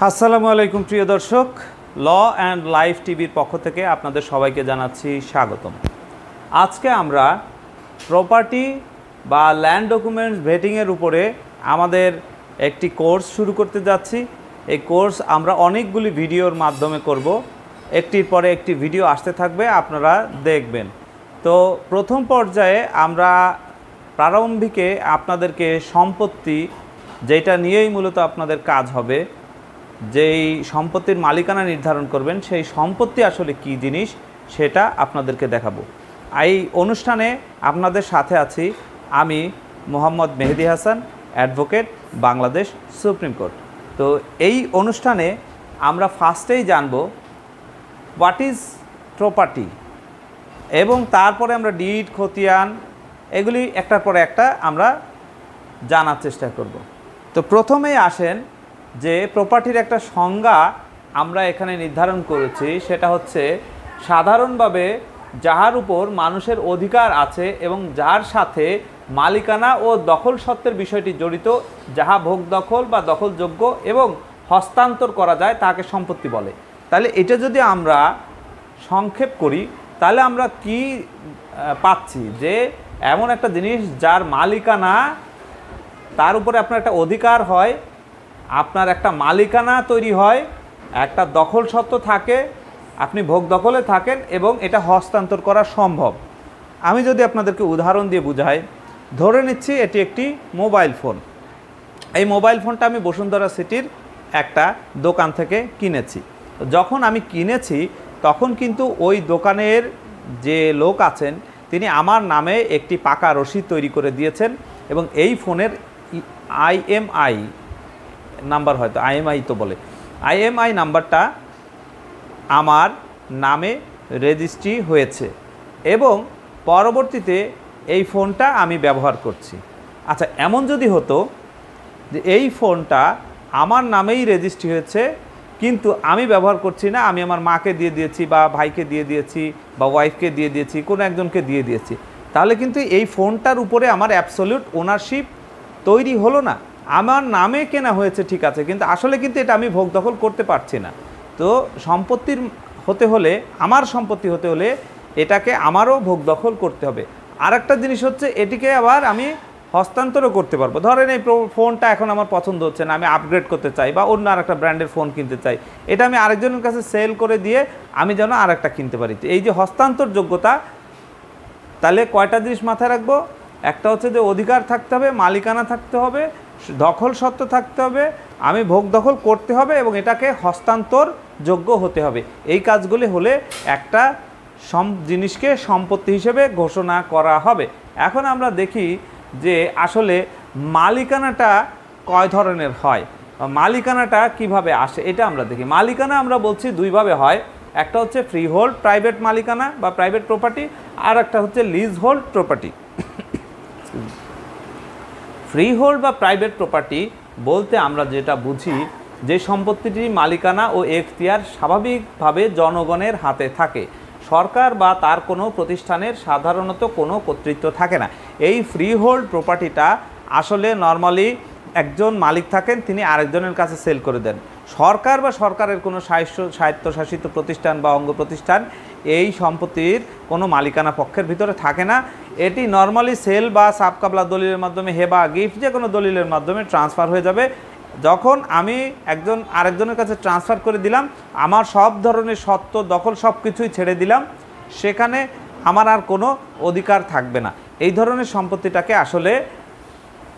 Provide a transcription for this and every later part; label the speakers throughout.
Speaker 1: আসসালামু আলাইকুম প্রিয় দর্শক, ল অ্যান্ড লাইফ টিভির পক্ষ থেকে আপনাদের সবাইকে জানাচ্ছি স্বাগতম। আজকে আমরা প্রপার্টি বা ল্যান্ড ডকুমেন্টস ভেটিংয়ের উপরে আমাদের একটি কোর্স শুরু করতে যাচ্ছি। এই কোর্স আমরা অনেকগুলি ভিডিওর মাধ্যমে করব, একটির পরে একটি ভিডিও আসতে থাকবে, আপনারা দেখবেন। তো প্রথম পর্যায়ে আমরা প্রারম্ভিকে আপনাদেরকে সম্পত্তি, যেটা নিয়েই মূলত আপনাদের কাজ হবে, যেই সম্পত্তির মালিকানা নির্ধারণ করবেন সেই সম্পত্তি আসলে কী জিনিস সেটা আপনাদেরকে দেখাবো। এই অনুষ্ঠানে আপনাদের সাথে আছি আমি Mohammad Mehedi Hasan, advocate, Bangladesh supreme court. তো এই অনুষ্ঠানে আমরা ফার্স্টেই জানব হোয়াট ইজ প্রপার্টি, এবং তারপরে আমরা ডিড, খতিয়ান, এগুলি একটার পরে একটা আমরা জানার চেষ্টা করব। তো প্রথমেই আসেন যে প্রপার্টির একটা সংজ্ঞা আমরা এখানে নির্ধারণ করেছি, সেটা হচ্ছে সাধারণভাবে যাহার উপর মানুষের অধিকার আছে এবং যার সাথে মালিকানা ও দখল সত্ত্বের বিষয়টি জড়িত, যাহা ভোগ দখল বা দখলযোগ্য এবং হস্তান্তর করা যায় তাকে সম্পত্তি বলে। তাহলে এটা যদি আমরা সংক্ষেপ করি তাহলে আমরা কি পাচ্ছি, যে এমন একটা জিনিস যার মালিকানা, তার উপরে আপনার একটা অধিকার হয়, আপনার একটা মালিকানা তৈরি হয়, একটা দখল সত্ত্ব থাকে, আপনি ভোগ দখলে থাকেন এবং এটা হস্তান্তর করা সম্ভব। আমি যদি আপনাদেরকে উদাহরণ দিয়ে বুঝাই, ধরে নিচ্ছি এটি একটি মোবাইল ফোন। এই মোবাইল ফোনটা আমি বসুন্ধরা সিটির একটা দোকান থেকে কিনেছি। যখন আমি কিনেছি তখন কিন্তু ওই দোকানের যে লোক আছেন তিনি আমার নামে একটি পাকা রসিদ তৈরি করে দিয়েছেন এবং এই ফোনের IMEI নাম্বার, হয়তো IMEI তো বলে, IMEI নাম্বারটা আমার নামে রেজিস্ট্রি হয়েছে এবং পরবর্তীতে এই ফোনটা আমি ব্যবহার করছি। আচ্ছা, এমন যদি হতো যে এই ফোনটা আমার নামেই রেজিস্ট্রি হয়েছে কিন্তু আমি ব্যবহার করছি না, আমি আমার মাকে দিয়ে দিয়েছি বা ভাইকে দিয়ে দিয়েছি বা ওয়াইফকে দিয়ে দিয়েছি, কোনো একজনকে দিয়ে দিয়েছি, তাহলে কিন্তু এই ফোনটার উপরে আমার অ্যাবসলিউট ওনারশিপ তৈরি হলো না। আমার নামে কেনা হয়েছে ঠিক আছে, কিন্তু আসলে কিন্তু এটা আমি ভোগ দখল করতে পারছি না। তো সম্পত্তির হতে হলে, আমার সম্পত্তি হতে হলে এটাকে আমারও ভোগ দখল করতে হবে। আর একটা জিনিস হচ্ছে এটিকে আবার আমি হস্তান্তরও করতে পারবো। ধরেন এই ফোনটা এখন আমার পছন্দ হচ্ছে না, আমি আপগ্রেড করতে চাই বা অন্য আরেকটা ব্র্যান্ডের ফোন কিনতে চাই, এটা আমি আরেকজনের কাছে সেল করে দিয়ে আমি যেন আরেকটা কিনতে পারি। এই যে হস্তান্তর যোগ্যতা, তাহলে কয়টা জিনিস মাথায় রাখবো? একটা হচ্ছে যে অধিকার থাকতে হবে, মালিকানা থাকতে হবে, দখল সত্ত্ব থাকতে হবে, আমি ভোগ দখল করতে হবে এবং এটাকে হস্তান্তর যোগ্য হতে হবে। এই কাজগুলি হলে একটা জিনিসকে সম্পত্তি হিসেবে ঘোষণা করা হবে। এখন আমরা দেখি যে আসলে মালিকানাটা কয় ধরনের হয়, মালিকানাটা কিভাবে আসে এটা আমরা দেখি। মালিকানা আমরা বলছি দুইভাবে হয়, একটা হচ্ছে ফ্রি হোল্ড প্রাইভেট মালিকানা বা প্রাইভেট প্রপার্টি, আর একটা হচ্ছে lease hold property. Free hold বা প্রাইভেট প্রপার্টি বলতে আমরা যেটা বুঝি, যে সম্পত্তিটির মালিকানা ও এখতিয়ার স্বাভাবিকভাবে জনগণের হাতে থাকে, সরকার বা তার কোনো প্রতিষ্ঠানের সাধারণত কোনো কর্তৃত্ব থাকে না। এই ফ্রি হোল্ড প্রপার্টিটা আসলে নর্মালি একজন মালিক থাকেন, তিনি আরেকজনের কাছে সেল করে দেন। সরকার বা সরকারের কোনো স্বায়ত্তশাসিত প্রতিষ্ঠান বা অঙ্গ প্রতিষ্ঠান এই সম্পত্তির কোনো মালিকানা পক্ষের ভিতরে থাকে না। এটি নর্মালি সেল বা সাবকাবলা দলিলের মাধ্যমে, হেবা, গিফট, যে কোনো দলিলের মাধ্যমে ট্রান্সফার হয়ে যাবে। যখন আমি আরেকজনের কাছে ট্রান্সফার করে দিলাম, আমার সব ধরনের সত্ত্ব, দখল সব কিছুই ছেড়ে দিলাম, সেখানে আমার আর কোনো অধিকার থাকবে না। এই ধরনের সম্পত্তিটাকে আসলে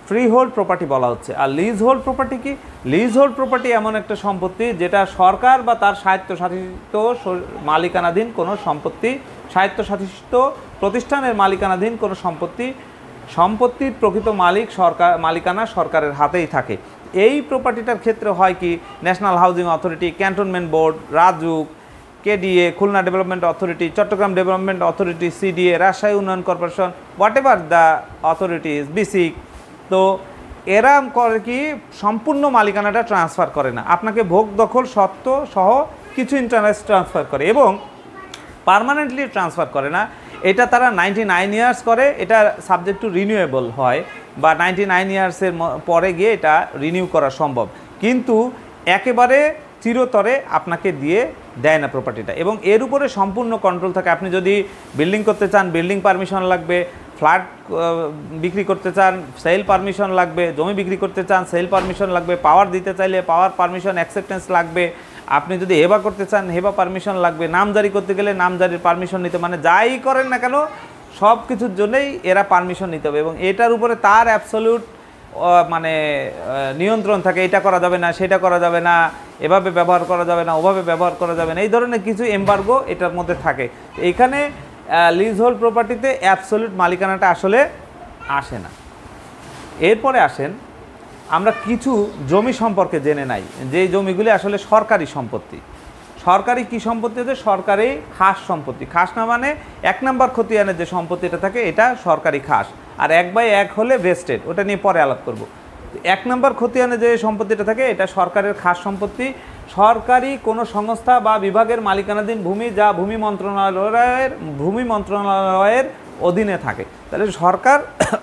Speaker 1: ফ্রি হোল্ড প্রপার্টি বলা হচ্ছে। আর লিজ হোল্ড প্রপার্টি কি? লিজ হোল্ড প্রপার্টি এমন একটা সম্পত্তি যেটা সরকার বা তার স্বায়ত্তশাসিত মালিকানাধীন কোনো সম্পত্তি, স্বায়ত্তশাসিত প্রতিষ্ঠানের মালিকানাধীন কোনো সম্পত্তির প্রকৃত মালিক সরকার, মালিকানা সরকারের হাতেই থাকে। এই প্রপার্টিটার ক্ষেত্রে হয় কি, national housing authority, cantonment board, Rajuk, KDA, Khulna development authority, Chattogram development authority, CDA, Rajshahi উন্নয়ন corporation, whatever the authorities, BSCIC, তো এরা করে কি সম্পূর্ণ মালিকানাটা ট্রান্সফার করে না, আপনাকে ভোগ দখল সত্ত্ব সহ কিছু ইন্টারেস্ট ট্রান্সফার করে এবং পার্মানেন্টলি ট্রান্সফার করে না। এটা তারা 99 ইয়ার্স করে, এটা সাবজেক্ট টু রিনিউয়েবল হয় বা 99 ইয়ার্সের পরে গিয়ে এটা রিনিউ করা সম্ভব। কিন্তু একেবারে চিরতরে আপনাকে দিয়ে দেয় না প্রপার্টিটা, এবং এর উপরে সম্পূর্ণ কন্ট্রোল থাকে। আপনি যদি বিল্ডিং করতে চান বিল্ডিং পারমিশন লাগবে, ফ্ল্যাট বিক্রি করতে চান সেল পারমিশন লাগবে, জমি বিক্রি করতে চান সেল পারমিশন লাগবে, পাওয়ার দিতে চাইলে পাওয়ার পারমিশন অ্যাকসেপ্টেন্স লাগবে, আপনি যদি হেবা করতে চান হেবা পারমিশন লাগবে, নামজারি করতে গেলে নামজারির পারমিশন নিতে, মানে যাই করেন না কেন সব কিছুর জন্যই এরা পারমিশন নিতে হবে, এবং এটার উপরে তার অ্যাবসলিউট মানে নিয়ন্ত্রণ থাকে। এটা করা যাবে না, সেটা করা যাবে না, এভাবে ব্যবহার করা যাবে না, ওভাবে ব্যবহার করা যাবে না, এই ধরনের কিছু এমবার্গো এটার মধ্যে থাকে। এইখানে লিজ হোল্ড প্রপার্টিতে অ্যাবসলিউট মালিকানাটা আসলে আসে না। এরপরে আসেন আমরা কিছু জমি সম্পর্কে জেনে নাই, যে জমিগুলি আসলে সরকারি সম্পত্তি। সরকারি কি সম্পত্তি আছে? সরকারি খাস সম্পত্তি। খাস না মানে 1 নম্বর খতিয়ানের যে সম্পত্তিটা থাকে এটা সরকারি খাস, আর 1/1 হলে ভেস্টেড, ওটা নিয়ে পরে আলাপ করব। 1 নম্বর খতিয়ানে যে সম্পত্তিটা থাকে এটা সরকারের খাস সম্পত্তি। সরকারি কোনো সংস্থা বা বিভাগের মালিকানাধীন ভূমি যা ভূমি মন্ত্রণালয়ের অধীনে থাকে। তাহলে সরকার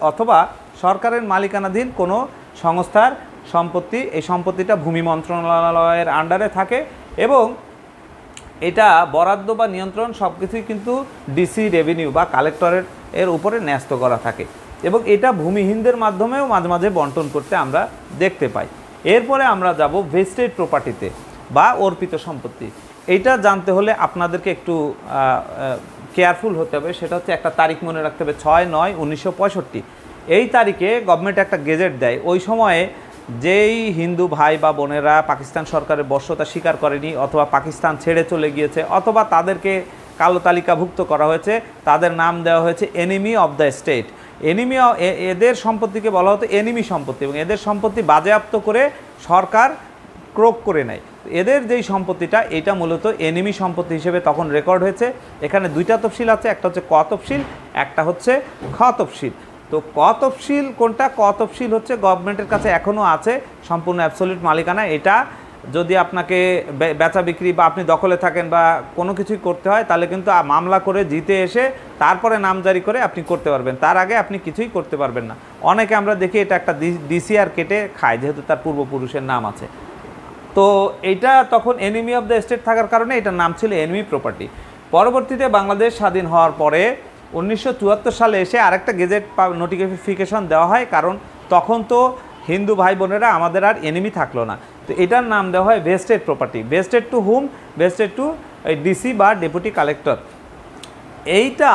Speaker 1: অথবা সরকারের মালিকানাধীন কোনো সংস্থার সম্পত্তি, এই সম্পত্তিটা ভূমি মন্ত্রণালয়ের আন্ডারে থাকে, এবং এটা বরাদ্দ বা নিয়ন্ত্রণ সব কিছুই কিন্তু ডিসি রেভিনিউ বা কালেক্টরের এর উপরে ন্যস্ত করা থাকে, এবং এটা ভূমিহীনদের মাধ্যমেও মাঝে মাঝে বন্টন করতে আমরা দেখতে পাই। এরপরে আমরা যাব ভেস্টেড প্রপার্টিতে বা অর্পিত সম্পত্তি। এইটা জানতে হলে আপনাদেরকে একটু কেয়ারফুল হতে হবে। সেটা হচ্ছে একটা তারিখ মনে রাখতে হবে, 6/9/1965। এই তারিখে গভর্নমেন্ট একটা গেজেট দেয়। ওই সময়ে যেই হিন্দু ভাই বা বোনেরা পাকিস্তান সরকারের বর্ষতা স্বীকার করেনি, অথবা পাকিস্তান ছেড়ে চলে গিয়েছে, অথবা তাদেরকে কালো তালিকাভুক্ত করা হয়েছে, তাদের নাম দেওয়া হয়েছে enemy of the state. Enemy, এদের সম্পত্তিকে বলা হতো এনিমি সম্পত্তি, এবং এদের সম্পত্তি বাজেয়াপ্ত করে সরকার ক্রোক করে নেয়। এদের যেই সম্পত্তিটা এটা মূলত এনিমি সম্পত্তি হিসেবে তখন রেকর্ড হয়েছে। এখানে 2টা তফসিল আছে, একটা হচ্ছে ক তফসিল, একটা হচ্ছে খ তফসিল। তো ক তফসিল কোনটা? ক তফসিল হচ্ছে গভর্নমেন্টের কাছে এখনও আছে সম্পূর্ণ অ্যাবসলিউট মালিকানা। এটা যদি আপনাকে বেচা বিক্রি বা আপনি দখলে থাকেন বা কোনো কিছুই করতে হয়, তাহলে কিন্তু মামলা করে জিতে এসে তারপরে নামজারি করে আপনি করতে পারবেন, তার আগে আপনি কিছুই করতে পারবেন না। অনেকে আমরা দেখি এটা একটা ডিসিআর কেটে খায়, যেহেতু তার পূর্বপুরুষের নাম আছে। তো এইটা তখন এনিমি অফ দ্য স্টেট থাকার কারণে এটার নাম ছিল এনিমি প্রপার্টি। পরবর্তীতে বাংলাদেশ স্বাধীন হওয়ার পরে 1974 সালে এসে আরেকটা গেজেট নোটিফিকেশন দেওয়া হয়, কারণ তখন তো হিন্দু ভাই বোনেরা আমাদের আর এনিমি থাকলো না। তো এটার নাম দেওয়া হয় vested property. Vested to hmm? Vested to DC বা ডেপুটি কালেক্টর। এইটা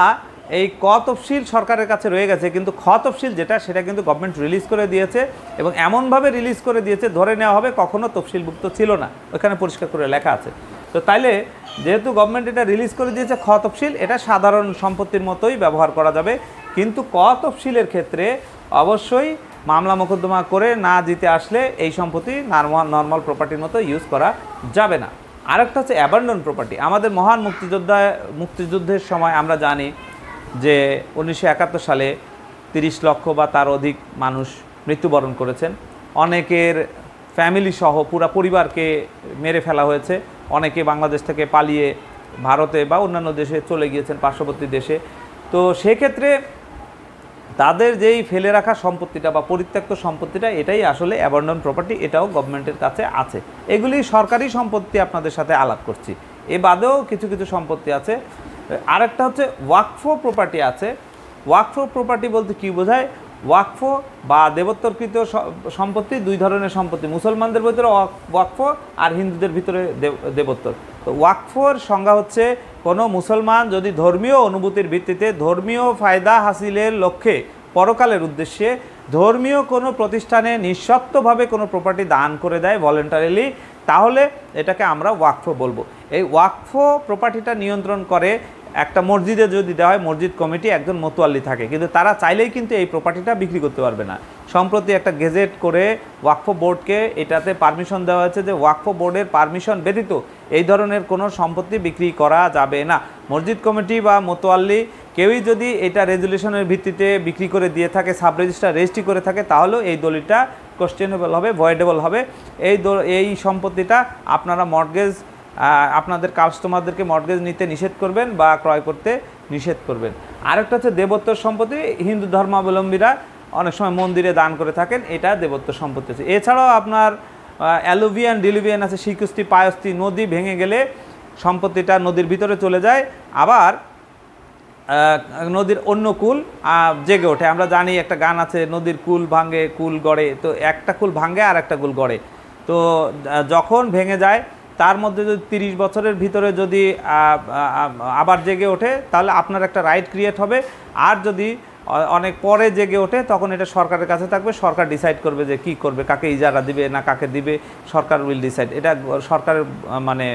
Speaker 1: এই ক তফসিল সরকারের কাছে রয়ে গেছে, কিন্তু খ তফসিল যেটা সেটা কিন্তু গভর্নমেন্ট রিলিজ করে দিয়েছে, এবং এমনভাবে রিলিজ করে দিয়েছে ধরে নেওয়া হবে কখনো তফসিলভুক্ত ছিল না, ওখানে পরিষ্কার করে লেখা আছে। তো তাইলে যেহেতু গভর্নমেন্ট এটা রিলিজ করে দিয়েছে খ তফসিল, এটা সাধারণ সম্পত্তির মতোই ব্যবহার করা যাবে, কিন্তু ক তফসিলের ক্ষেত্রে অবশ্যই মামলা মোকদ্দমা করে না জিতে আসলে এই সম্পত্তি নর্মাল প্রপার্টির মতো ইউজ করা যাবে না। আরেকটা হচ্ছে অ্যাবান্ডন প্রপার্টি। আমাদের মহান মুক্তিযুদ্ধের সময় আমরা জানি যে 1971 সালে 30 লক্ষ বা তার অধিক মানুষ মৃত্যুবরণ করেছেন। অনেকের ফ্যামিলি সহ পুরা পরিবারকে মেরে ফেলা হয়েছে। অনেকে বাংলাদেশ থেকে পালিয়ে ভারতে বা অন্যান্য দেশে চলে গিয়েছেন, পার্শ্ববর্তী দেশে। তো সেক্ষেত্রে তাদের যেই ফেলে রাখা সম্পত্তিটা বা পরিত্যক্ত সম্পত্তিটা, এটাই আসলে অ্যাবান্ডন প্রপার্টি, এটাও গভর্নমেন্টের কাছে আছে। এগুলি সরকারি সম্পত্তি আপনাদের সাথে আলাপ করছি, এ বাদেও কিছু কিছু সম্পত্তি আছে। আরেকটা হচ্ছে ওয়াকফ প্রপার্টি আছে। ওয়াকফ প্রপার্টি বলতে কি বোঝায়? ওয়াকফ বা দেবোত্তরকৃত সম্পত্তি, 2 ধরনের সম্পত্তি, মুসলমানদের ভিতরে ওয়াকফ আর হিন্দুদের ভিতরে দেবোত্তর। তো ওয়াকফর সংজ্ঞা হচ্ছে কোনো মুসলমান যদি ধর্মীয় অনুভূতির ভিত্তিতে ধর্মীয় ফায়দা হাসিলের লক্ষ্যে পরকালের উদ্দেশ্যে ধর্মীয় কোনো প্রতিষ্ঠানে নিঃশর্তভাবে কোনো প্রপার্টি দান করে দেয় ভলেন্টারিলি, তাহলে এটাকে আমরা ওয়াকফ বলবো। এই ওয়াকফ প্রপার্টিটা নিয়ন্ত্রণ করে একটা মসজিদে যদি দেওয়া হয়, মসজিদ কমিটি একজন মোতোয়াল্লি থাকে, কিন্তু তারা চাইলেই কিন্তু এই প্রপার্টিটা বিক্রি করতে পারবে না। সম্প্রতি একটা গেজেট করে ওয়াকফ বোর্ডকে এটাতে পারমিশন দেওয়া হয়েছে যে ওয়াকফ বোর্ডের পারমিশন ব্যতীত এই ধরনের কোনো সম্পত্তি বিক্রি করা যাবে না। মসজিদ কমিটি বা মোতোয়াল্লি কেউই যদি এটা রেজুলেশনের ভিত্তিতে বিক্রি করে দিয়ে থাকে, সাব রেজিস্ট্রার রেজিস্ট্রি করে থাকে, তাহলেও এই দলিলটা কোশ্চেনেবল হবে, ভয়েডেবল হবে। এই সম্পত্তিটা আপনারা মর্টগেজ, আপনাদের কাস্টমারদেরকে মর্টগেজ নিতে নিষেধ করবেন বা ক্রয় করতে নিষেধ করবেন। আরেকটা হচ্ছে দেবোত্তর সম্পত্তি। হিন্দু ধর্মাবলম্বীরা অনেক সময় মন্দিরে দান করে থাকেন, এটা দেবোত্তর সম্পত্তি আছে। এছাড়াও আপনার অ্যালুভিয়ান ডিলুভিয়ান আছে, শিকুস্তি পায়স্তি, নদী ভেঙে গেলে সম্পত্তিটা নদীর ভিতরে চলে যায়, আবার নদীর অন্য কুল জেগে ওঠে। আমরা জানি একটা গান আছে, নদীর কুল ভাঙে কুল গড়ে, তো একটা কুল ভাঙে আর একটা কুল গড়ে। তো যখন ভেঙে যায় তার মধ্যে যদি 30 বছরের ভিতরে যদি আবার জেগে ওঠে তাহলে আপনার একটা রাইট ক্রিয়েট হবে। আর যদি অনেক পরে জেগে ওঠে তখন এটা সরকারের কাছে থাকবে, সরকার ডিসাইড করবে যে কি করবে, কাকে ইজারা দিবে না কাকে দিবে, সরকার উইল ডিসাইড। এটা সরকারের মানে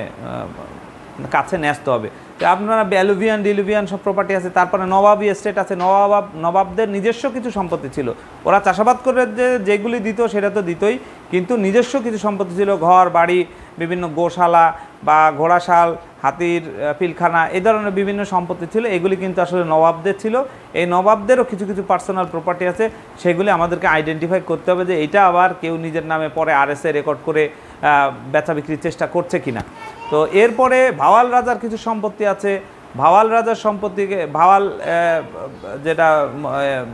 Speaker 1: কাছে ন্যস্ত হবে। তো আপনারা অ্যালুভিয়ান ডিলুভিয়ান সব প্রপার্টি আছে, তারপরে নবাবী এস্টেট আছে, নবাবদের নিজস্ব কিছু সম্পত্তি ছিল, ওরা চাষাবাদ করে যেগুলি দিত সেটা তো দিতই, কিন্তু নিজস্ব কিছু সম্পত্তি ছিল, ঘর বাড়ি, বিভিন্ন গোশালা বা ঘোড়াশাল, হাতির পিলখানা, এই ধরনের বিভিন্ন সম্পত্তি ছিল। এগুলি কিন্তু আসলে নবাবদের ছিল। এই নবাবদেরও কিছু কিছু পার্সোনাল প্রপার্টি আছে, সেগুলি আমাদেরকে আইডেন্টিফাই করতে হবে যে এটা আবার কেউ নিজের নামে পরে আরএসএ রেকর্ড করে বেচা বিক্রির চেষ্টা করছে কিনা। তো এরপরে ভাওয়াল রাজার কিছু সম্পত্তি আছে। ভাওয়াল রাজার সম্পত্তিকে ভাওয়াল যেটা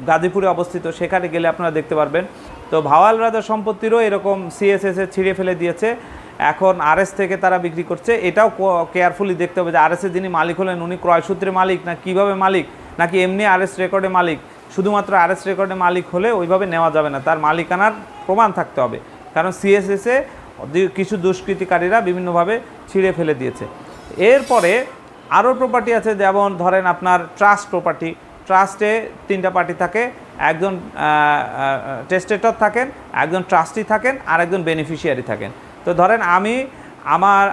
Speaker 1: গাজীপুরে অবস্থিত, সেখানে গেলে আপনারা দেখতে পারবেন। তো ভাওয়াল রাজার সম্পত্তিরও এরকম সিএসএসে ছিঁড়ে ফেলে দিয়েছে, এখন আরএস থেকে তারা বিক্রি করছে। এটাও কেয়ারফুলি দেখতে হবে যে আরএসের যিনি মালিক হলেন উনি ক্রয়সূত্রে মালিক না কিভাবে মালিক, নাকি এমনি আরএস রেকর্ডে মালিক। শুধুমাত্র আরএস রেকর্ডে মালিক হলে ওইভাবে নেওয়া যাবে না, তার মালিকানার প্রমাণ থাকতে হবে, কারণ সিএসএসে কিছু দুষ্কৃতিকারীরা বিভিন্নভাবে ছিঁড়ে ফেলে দিয়েছে। এরপরে আরও প্রপার্টি আছে, যেমন ধরেন আপনার ট্রাস্ট প্রপার্টি। ট্রাস্টে 3টা পার্টি থাকে, একজন টেস্টেটর থাকেন, একজন ট্রাস্টি থাকেন, আর একজন বেনিফিশিয়ারি থাকেন। তো ধরেন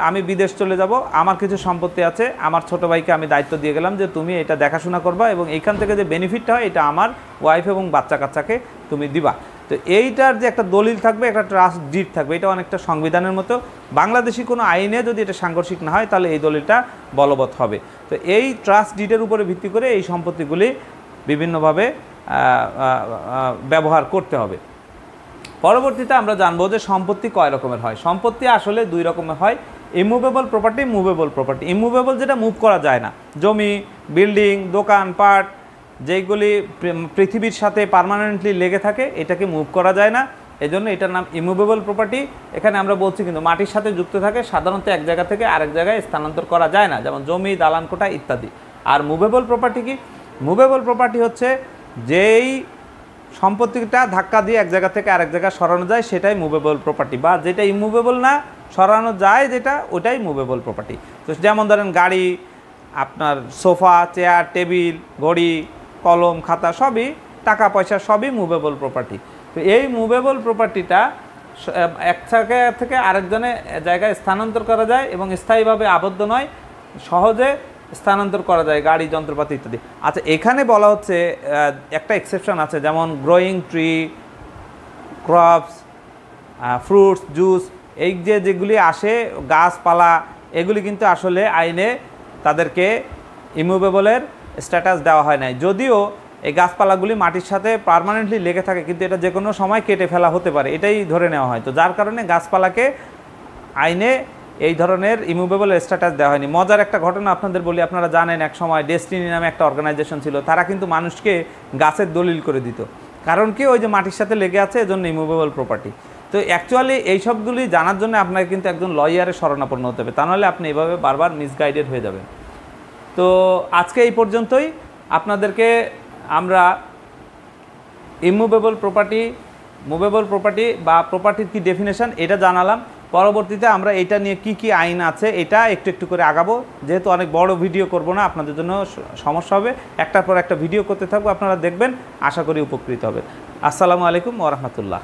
Speaker 1: আমি বিদেশ চলে যাব, আমার কিছু সম্পত্তি আছে, আমার ছোটো ভাইকে আমি দায়িত্ব দিয়ে গেলাম যে তুমি এটা দেখাশোনা করবা এবং এইখান থেকে যে বেনিফিটটা হয় এটা আমার ওয়াইফ এবং বাচ্চা কাচ্চাকে তুমি দিবা। তো এইটার যে একটা দলিল থাকবে, একটা ট্রাস্ট ডিড থাকবে, এটা অনেকটা সংবিধানের মতো। বাংলাদেশি কোনো আইনে যদি এটা সাংঘর্ষিক না হয় তাহলে এই দলিলটা বলবৎ হবে। তো এই ট্রাস্ট ডিডের উপরে ভিত্তি করে এই সম্পত্তিগুলি বিভিন্নভাবে ব্যবহার করতে হবে। পরবর্তীতে আমরা জানবো যে সম্পত্তি কয় রকমের হয়। সম্পত্তি আসলে 2 রকমের হয়, immovable property, movable property. Immovable যেটা মুভ করা যায় না, জমি, বিল্ডিং, দোকানপাট, যেগুলি পৃথিবীর সাথে পার্মানেন্টলি লেগে থাকে, এটাকে মুভ করা যায় না, এজন্য এটার নাম ইমুভেবল প্রপার্টি। এখানে আমরা বলছি কিন্তু মাটির সাথে যুক্ত থাকে, সাধারণত এক জায়গা থেকে আরেক জায়গায় স্থানান্তর করা যায় না, যেমন জমি, দালানকোঠা ইত্যাদি। আর মুভেবল প্রপার্টি কি? মুভেবল প্রপার্টি হচ্ছে যেই সম্পত্তিটা ধাক্কা দিয়ে এক জায়গা থেকে আরেক জায়গায় সরানো যায় সেটাই মুভেবল প্রপার্টি, বা যেটা ইমুভেবল না সরানো যায় যেটা, ওটাই মুভেবল প্রপার্টি। তো যেমন ধরেন গাড়ি, আপনার সোফা, চেয়ার, টেবিল, ঘড়ি, কলম, খাতা, সবই টাকা পয়সা, সবই মুভেবল প্রপার্টি। তো এই মুভেবল প্রপার্টিটা এক জায়গা থেকে আরেকজনে জায়গায় স্থানান্তর করা যায় এবং স্থায়ীভাবে আবদ্ধ নয়, সহজে স্থানান্তর করা যায়, গাড়ি, যন্ত্রপাতি ইত্যাদি। আচ্ছা, এখানে বলা হচ্ছে একটা এক্সেপশন আছে, যেমন growing tree, crops, fruits, juice, এই যেগুলি আসে গাছপালা, এগুলি কিন্তু আসলে আইনে তাদেরকে ইমুভেবলের স্ট্যাটাস দেওয়া হয় নাই। যদিও এই গাছপালাগুলি মাটির সাথে পার্মানেন্টলি লেগে থাকে, কিন্তু এটা যে কোনো সময় কেটে ফেলা হতে পারে, এটাই ধরে নেওয়া হয়। তো যার কারণে গাছপালাকে আইনে এই ধরনের ইমুভেবল স্ট্যাটাস দেওয়া হয়নি। মজার একটা ঘটনা আপনাদের বলি, আপনারা জানেন এক সময় ডেস্টিনি নামে একটা অর্গানাইজেশন ছিল, তারা কিন্তু মানুষকে গাছের দলিল করে দিত, কারণ কি ওই যে মাটির সাথে লেগে আছে, এজন্য ইমুভেবল প্রপার্টি। তো অ্যাকচুয়ালি এই সবগুলি জানার জন্য আপনাকে কিন্তু একজন লয়ারের শরণাপন্ন হতে হবে, তা নাহলে আপনি এভাবে বারবার মিসগাইডেড হয়ে যাবেন। তো আজকে এই পর্যন্তই। আপনাদেরকে আমরা ইমুভেবল প্রপার্টি, মুভেবল প্রপার্টি বা প্রপার্টির কি ডেফিনেশন এটা জানালাম। পরবর্তীতে আমরা এটা নিয়ে কি কি আইন আছে এটা একটু একটু করে আগাবো, যেহেতু অনেক বড় ভিডিও করব না, আপনাদের জন্য সমস্যা হবে, একটার পর একটা ভিডিও করতে থাকবো, আপনারা দেখবেন, আশা করি উপকৃত হবে। আসসালামু আলাইকুম ওয়া রাহমাতুল্লাহ।